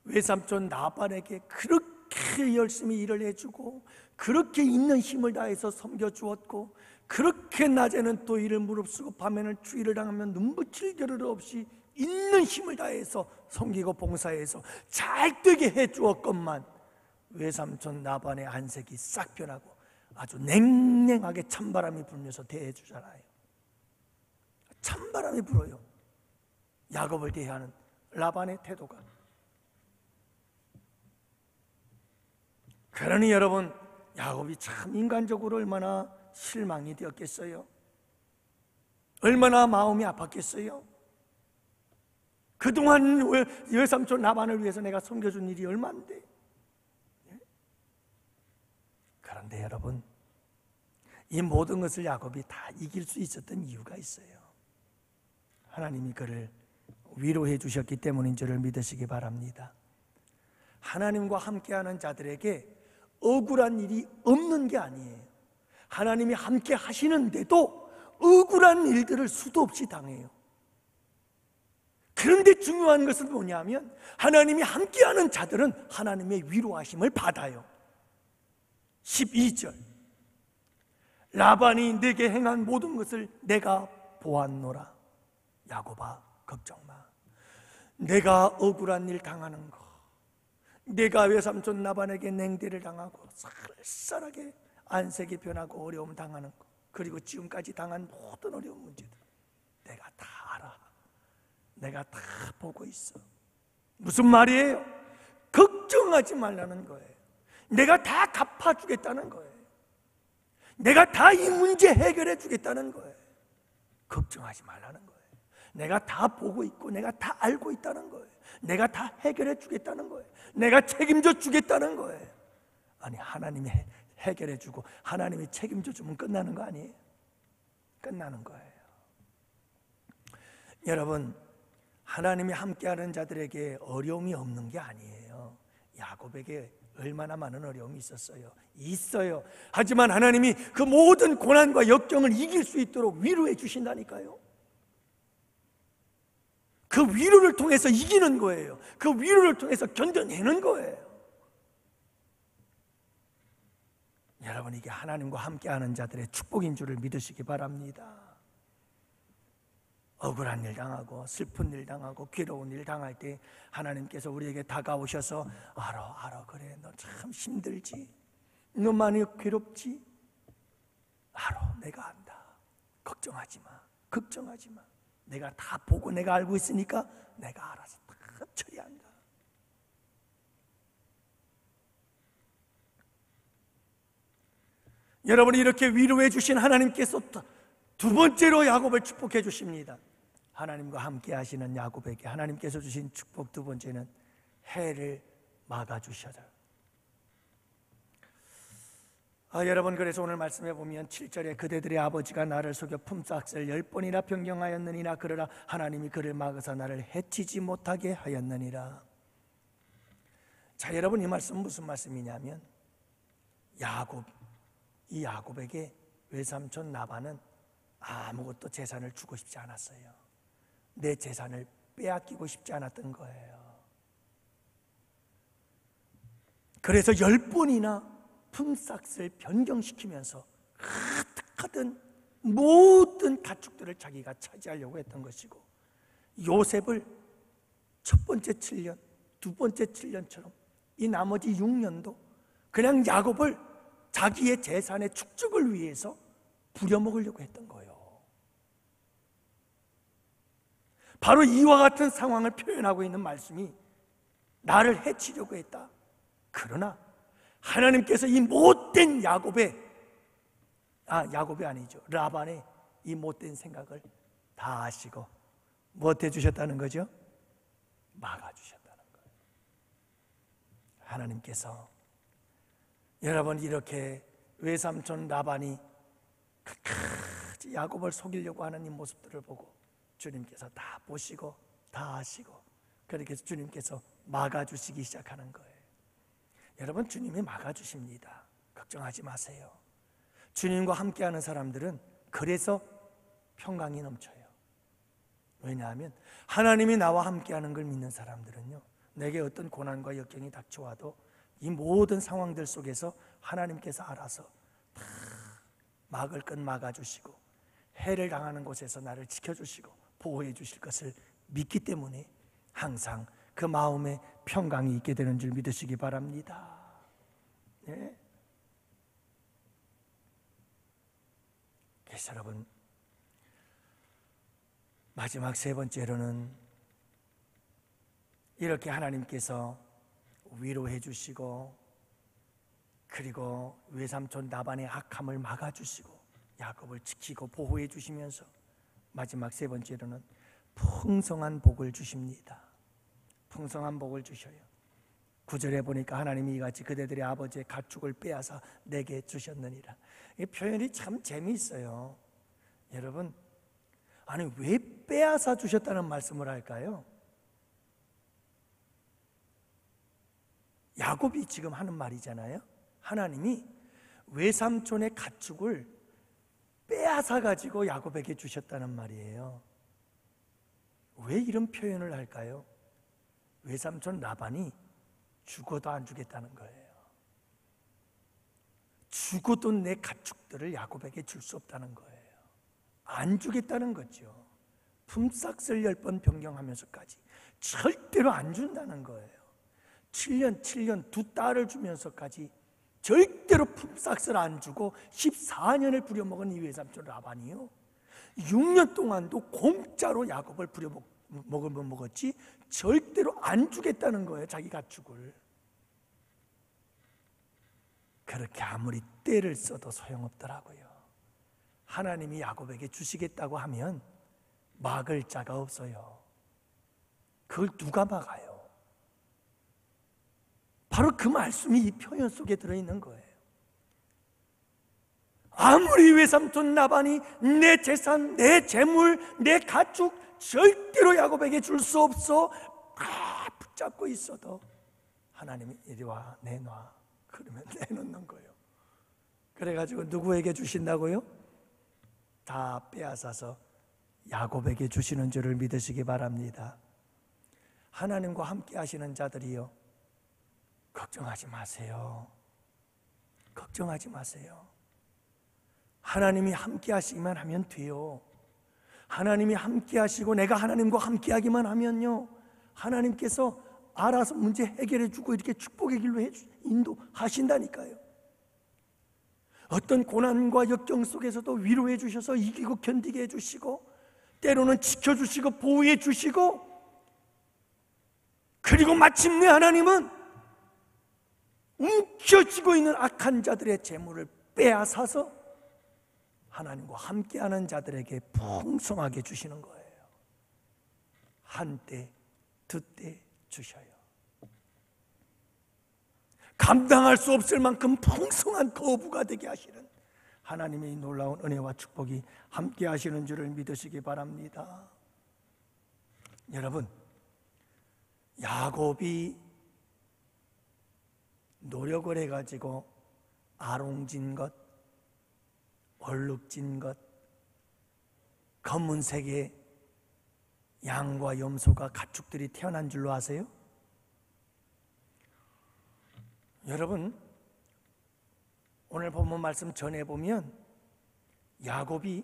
외삼촌 라반에게 그렇게 열심히 일을 해주고 그렇게 있는 힘을 다해서 섬겨주었고, 그렇게 낮에는 또 일을 무릅쓰고 밤에는 추위를 당하면 눈붙일 겨를 없이 있는 힘을 다해서 섬기고 봉사해서 잘 되게 해주었건만 외삼촌 라반의 안색이 싹 변하고 아주 냉랭하게 찬바람이 불면서 대해주잖아요. 찬바람이 불어요. 야곱을 대하는 라반의 태도가. 그러니 여러분, 야곱이 참 인간적으로 얼마나 실망이 되었겠어요? 얼마나 마음이 아팠겠어요? 그동안 외삼촌 라반을 위해서 내가 섬겨준 일이 얼마인데. 그런데 여러분, 이 모든 것을 야곱이 다 이길 수 있었던 이유가 있어요. 하나님이 그를 위로해 주셨기 때문인 줄을 믿으시기 바랍니다. 하나님과 함께하는 자들에게 억울한 일이 없는 게 아니에요. 하나님이 함께 하시는데도 억울한 일들을 수도 없이 당해요. 그런데 중요한 것은 뭐냐면 하나님이 함께하는 자들은 하나님의 위로하심을 받아요. 12절, 라반이 내게 행한 모든 것을 내가 보았노라. 야곱아, 걱정 마. 내가 억울한 일 당하는 거, 내가 외삼촌 라반에게 냉대를 당하고 쌀쌀하게 안색이 변하고 어려움 당하는 거, 그리고 지금까지 당한 모든 어려운 문제들 내가 다 알아. 내가 다 보고 있어. 무슨 말이에요? 걱정하지 말라는 거예요. 내가 다 갚아주겠다는 거예요. 내가 다 이 문제 해결해 주겠다는 거예요. 걱정하지 말라는 거예요. 내가 다 보고 있고 내가 다 알고 있다는 거예요. 내가 다 해결해 주겠다는 거예요. 내가 책임져 주겠다는 거예요. 아니, 하나님이 해결해 주고 하나님이 책임져 주면 끝나는 거 아니에요? 끝나는 거예요. 여러분, 하나님이 함께하는 자들에게 어려움이 없는 게 아니에요. 야곱에게 얼마나 많은 어려움이 있었어요. 있어요. 하지만 하나님이 그 모든 고난과 역경을 이길 수 있도록 위로해 주신다니까요. 그 위로를 통해서 이기는 거예요. 그 위로를 통해서 견뎌내는 거예요. 여러분, 이게 하나님과 함께하는 자들의 축복인 줄을 믿으시기 바랍니다. 억울한 일 당하고 슬픈 일 당하고 괴로운 일 당할 때 하나님께서 우리에게 다가오셔서 알아 그래, 너 참 힘들지, 너 많이 괴롭지, 알아, 내가 안다, 걱정하지 마, 내가 다 보고 내가 알고 있으니까 내가 알아서 다 처리한다. 여러분이 이렇게 위로해 주신 하나님께서 두 번째로 야곱을 축복해 주십니다. 하나님과 함께 하시는 야곱에게 하나님께서 주신 축복 두 번째는 해를 막아주셔라. 여러분, 그래서 오늘 말씀해 보면 7절에 그대들의 아버지가 나를 속여 품삯을 10번이나 변경하였느니라. 그러나 하나님이 그를 막아서 나를 해치지 못하게 하였느니라. 자, 여러분, 이 말씀은 무슨 말씀이냐면 이 야곱에게 외삼촌 라반은 아무것도 재산을 주고 싶지 않았어요. 내 재산을 빼앗기고 싶지 않았던 거예요. 그래서 10번이나 품삯을 변경시키면서 가득하던 모든 가축들을 자기가 차지하려고 했던 것이고, 요셉을 첫 번째 7년, 두 번째 7년처럼 이 나머지 6년도 그냥 야곱을 자기의 재산의 축적을 위해서 부려먹으려고 했던 거예요. 바로 이와 같은 상황을 표현하고 있는 말씀이 나를 해치려고 했다, 그러나 하나님께서 이 못된 야곱이 아니죠, 라반의 이 못된 생각을 다 아시고 뭐 해주셨다는 거죠? 막아주셨다는 거예요. 하나님께서 여러분, 이렇게 외삼촌 라반이 끝까지 야곱을 속이려고 하는 이 모습들을 보고 주님께서 다 보시고 다 아시고, 그렇게 해서 주님께서 막아주시기 시작하는 거예요. 여러분, 주님이 막아주십니다. 걱정하지 마세요. 주님과 함께하는 사람들은 그래서 평강이 넘쳐요. 왜냐하면 하나님이 나와 함께하는 걸 믿는 사람들은요, 내게 어떤 고난과 역경이 닥쳐와도 이 모든 상황들 속에서 하나님께서 알아서 다 막을 건 막아주시고 해를 당하는 곳에서 나를 지켜주시고 보호해 주실 것을 믿기 때문에 항상 그 마음에 평강이 있게 되는 줄 믿으시기 바랍니다. 네? 그래서 여러분, 마지막 세 번째로는 이렇게 하나님께서 위로해 주시고, 그리고 외삼촌 라반의 악함을 막아주시고 야곱을 지키고 보호해 주시면서 마지막 세 번째로는 풍성한 복을 주십니다. 풍성한 복을 주셔요. 9절에 보니까 하나님이 이같이 그대들의 아버지의 가축을 빼앗아 내게 주셨느니라. 이 표현이 참 재미있어요. 여러분, 아니 왜 빼앗아 주셨다는 말씀을 할까요? 야곱이 지금 하는 말이잖아요. 하나님이 외삼촌의 가축을 빼앗아 가지고 야곱에게 주셨다는 말이에요. 왜 이런 표현을 할까요? 외삼촌 라반이 죽어도 안 주겠다는 거예요. 죽어도 내 가축들을 야곱에게 줄 수 없다는 거예요. 안 주겠다는 거죠. 품삯을 10번 변경하면서까지 절대로 안 준다는 거예요. 7년 두 딸을 주면서까지 절대로 품삯을 안 주고 14년을 부려먹은 이 외삼촌 라반이요, 6년 동안도 공짜로 야곱을 부려먹으면 먹었지 절대로 안 주겠다는 거예요, 자기 가축을. 그렇게 아무리 떼를 써도 소용없더라고요. 하나님이 야곱에게 주시겠다고 하면 막을 자가 없어요. 그걸 누가 막아요? 바로 그 말씀이 이 표현 속에 들어있는 거예요. 아무리 외삼촌 라반이 내 재산, 내 재물, 내 가축 절대로 야곱에게 줄 수 없어 붙잡고 있어도 하나님이 이리 와, 내놔, 그러면 내놓는 거예요. 그래가지고 누구에게 주신다고요? 다 빼앗아서 야곱에게 주시는 줄을 믿으시기 바랍니다. 하나님과 함께 하시는 자들이요, 걱정하지 마세요. 걱정하지 마세요. 하나님이 함께 하시기만 하면 돼요. 하나님이 함께 하시고 내가 하나님과 함께 하기만 하면요, 하나님께서 알아서 문제 해결해 주고 이렇게 축복의 길로 인도하신다니까요. 어떤 고난과 역경 속에서도 위로해 주셔서 이기고 견디게 해주시고, 때로는 지켜주시고 보호해 주시고, 그리고 마침내 하나님은 움켜쥐고 있는 악한 자들의 재물을 빼앗아서 하나님과 함께하는 자들에게 풍성하게 주시는 거예요. 한때, 두때 주셔요. 감당할 수 없을 만큼 풍성한 거부가 되게 하시는 하나님의 놀라운 은혜와 축복이 함께 하시는 줄을 믿으시기 바랍니다. 여러분, 야곱이 노력을 해가지고 아롱진 것, 얼룩진 것, 검은색의 양과 염소가 가축들이 태어난 줄로 아세요? 여러분, 오늘 본문 말씀 전해보면 야곱이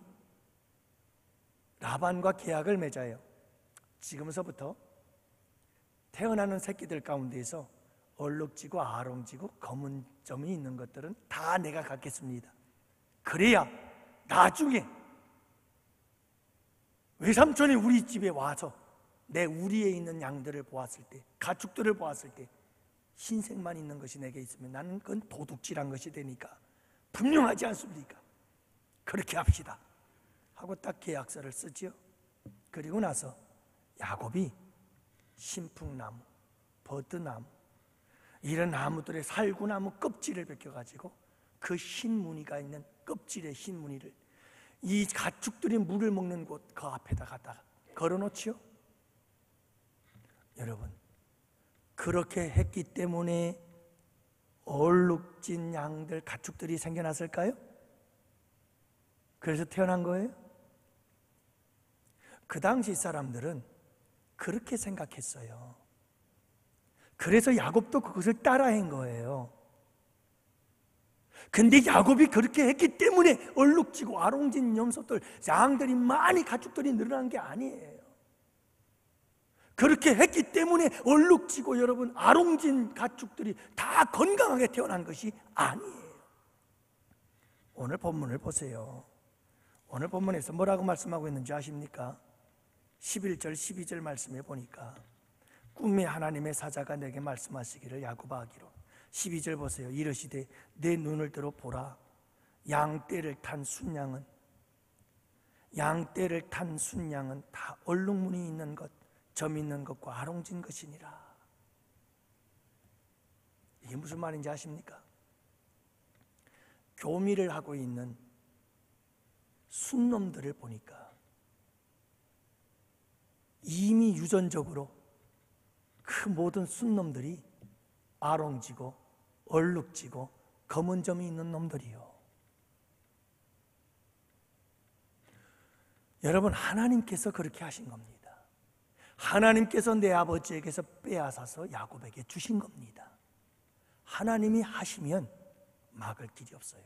라반과 계약을 맺어요. 지금서부터 태어나는 새끼들 가운데에서 얼룩지고 아롱지고 검은 점이 있는 것들은 다 내가 갖겠습니다. 그래야 나중에 외삼촌이 우리 집에 와서 내 우리에 있는 양들을 보았을 때, 가축들을 보았을 때 흰색만 있는 것이 내게 있으면 나는 그건 도둑질한 것이 되니까 분명하지 않습니까? 그렇게 합시다 하고 딱 계약서를 쓰지요. 그리고 나서 야곱이 신풍나무, 버드나무 이런 나무들의 살구나무 껍질을 벗겨가지고 그 흰 무늬가 있는 껍질의 흰 무늬를 이 가축들이 물을 먹는 곳 그 앞에다 갖다가 걸어놓지요. 여러분, 그렇게 했기 때문에 얼룩진 양들, 가축들이 생겨났을까요? 그래서 태어난 거예요? 그 당시 사람들은 그렇게 생각했어요. 그래서 야곱도 그것을 따라한 거예요. 근데 야곱이 그렇게 했기 때문에 얼룩지고 아롱진 염소들, 양들이 많이 가축들이 늘어난 게 아니에요. 그렇게 했기 때문에 얼룩지고 여러분 아롱진 가축들이 다 건강하게 태어난 것이 아니에요. 오늘 본문을 보세요. 오늘 본문에서 뭐라고 말씀하고 있는지 아십니까? 11절 12절 말씀에 보니까 꿈에 하나님의 사자가 내게 말씀하시기를 야곱아 하기로 12절 보세요. 이르시되 내 눈을 들어 보라. 양떼를 탄 순양은 다 얼룩무늬 있는 것, 점 있는 것과 아롱진 것이니라. 이게 무슨 말인지 아십니까? 교미를 하고 있는 순놈들을 보니까 이미 유전적으로 그 모든 순놈들이 아롱지고 얼룩지고 검은 점이 있는 놈들이요. 여러분, 하나님께서 그렇게 하신 겁니다. 하나님께서 내 아버지에게서 빼앗아서 야곱에게 주신 겁니다. 하나님이 하시면 막을 길이 없어요.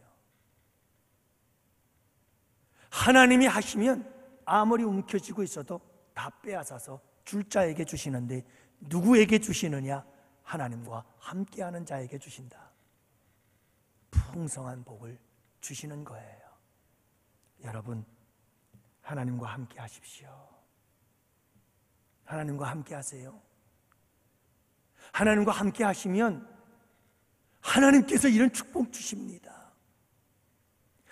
하나님이 하시면 아무리 움켜쥐고 있어도 다 빼앗아서 줄 자에게 주시는데 누구에게 주시느냐? 하나님과 함께하는 자에게 주신다. 풍성한 복을 주시는 거예요. 여러분, 하나님과 함께 하십시오. 하나님과 함께 하세요. 하나님과 함께 하시면 하나님께서 이런 축복 주십니다.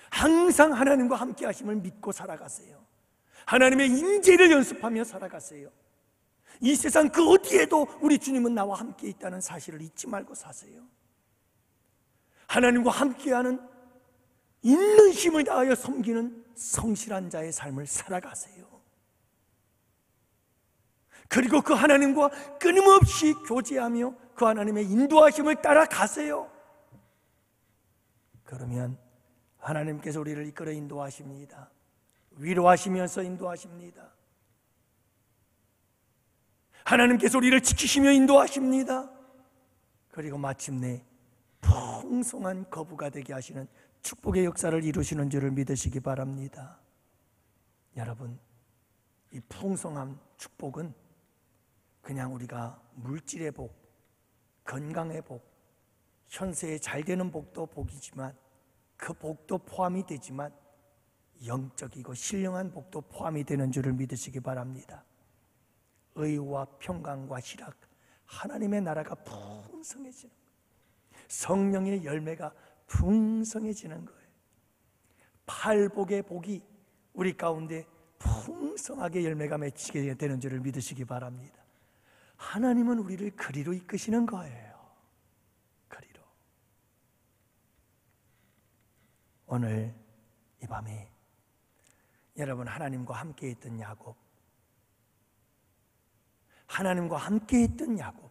항상 하나님과 함께 하심을 믿고 살아가세요. 하나님의 인재를 연습하며 살아가세요. 이 세상 그 어디에도 우리 주님은 나와 함께 있다는 사실을 잊지 말고 사세요. 하나님과 함께하는 있는 힘을 다하여 섬기는 성실한 자의 삶을 살아가세요. 그리고 그 하나님과 끊임없이 교제하며 그 하나님의 인도하심을 따라가세요. 그러면 하나님께서 우리를 이끌어 인도하십니다. 위로하시면서 인도하십니다. 하나님께서 우리를 지키시며 인도하십니다. 그리고 마침내 풍성한 거부가 되게 하시는 축복의 역사를 이루시는 줄을 믿으시기 바랍니다. 여러분, 이 풍성한 축복은 그냥 우리가 물질의 복, 건강의 복, 현세에 잘 되는 복도 복이지만 그 복도 포함이 되지만 영적이고 신령한 복도 포함이 되는 줄을 믿으시기 바랍니다. 의와 평강과 희락, 하나님의 나라가 풍성해지는 거예요. 성령의 열매가 풍성해지는 거예요. 팔복의 복이 우리 가운데 풍성하게 열매가 맺히게 되는 줄을 믿으시기 바랍니다. 하나님은 우리를 그리로 이끄시는 거예요. 그리로. 오늘 이 밤에 여러분, 하나님과 함께 있던 야곱, 하나님과 함께 있던 야곱,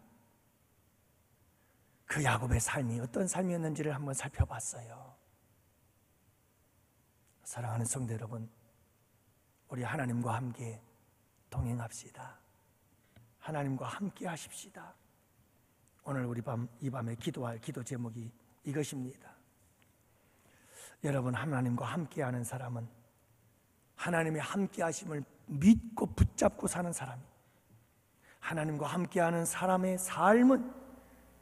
그 야곱의 삶이 어떤 삶이었는지를 한번 살펴봤어요. 사랑하는 성도 여러분, 우리 하나님과 함께 동행합시다. 하나님과 함께 하십시다. 오늘 우리 이 밤에 기도할 기도 제목이 이것입니다. 여러분, 하나님과 함께하는 사람은 하나님의 함께하심을 믿고 붙잡고 사는 사람이, 하나님과 함께하는 사람의 삶은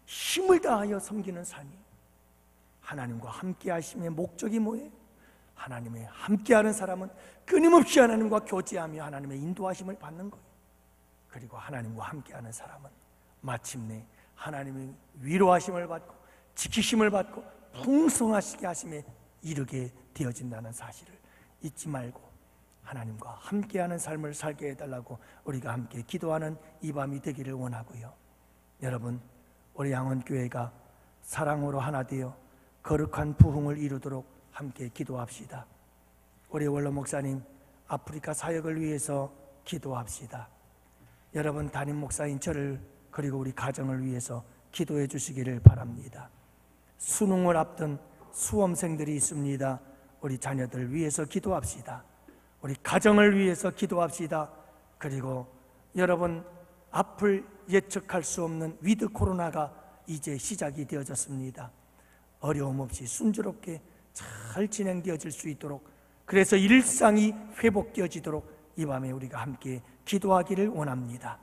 힘을 다하여 섬기는 삶이에요. 하나님과 함께하심의 목적이 뭐예요? 하나님의 함께하는 사람은 끊임없이 하나님과 교제하며 하나님의 인도하심을 받는 거예요. 그리고 하나님과 함께하는 사람은 마침내 하나님의 위로하심을 받고 지키심을 받고 풍성하시게 하심에 이르게 되어진다는 사실을 잊지 말고 하나님과 함께하는 삶을 살게 해달라고 우리가 함께 기도하는 이 밤이 되기를 원하고요. 여러분, 우리 양원교회가 사랑으로 하나 되어 거룩한 부흥을 이루도록 함께 기도합시다. 우리 원로 목사님 아프리카 사역을 위해서 기도합시다. 여러분, 담임 목사인 저를 그리고 우리 가정을 위해서 기도해 주시기를 바랍니다. 수능을 앞둔 수험생들이 있습니다. 우리 자녀들 위해서 기도합시다. 우리 가정을 위해서 기도합시다. 그리고 여러분, 앞을 예측할 수 없는 위드 코로나가 이제 시작이 되어졌습니다. 어려움 없이 순조롭게 잘 진행되어질 수 있도록, 그래서 일상이 회복되어지도록 이 밤에 우리가 함께 기도하기를 원합니다.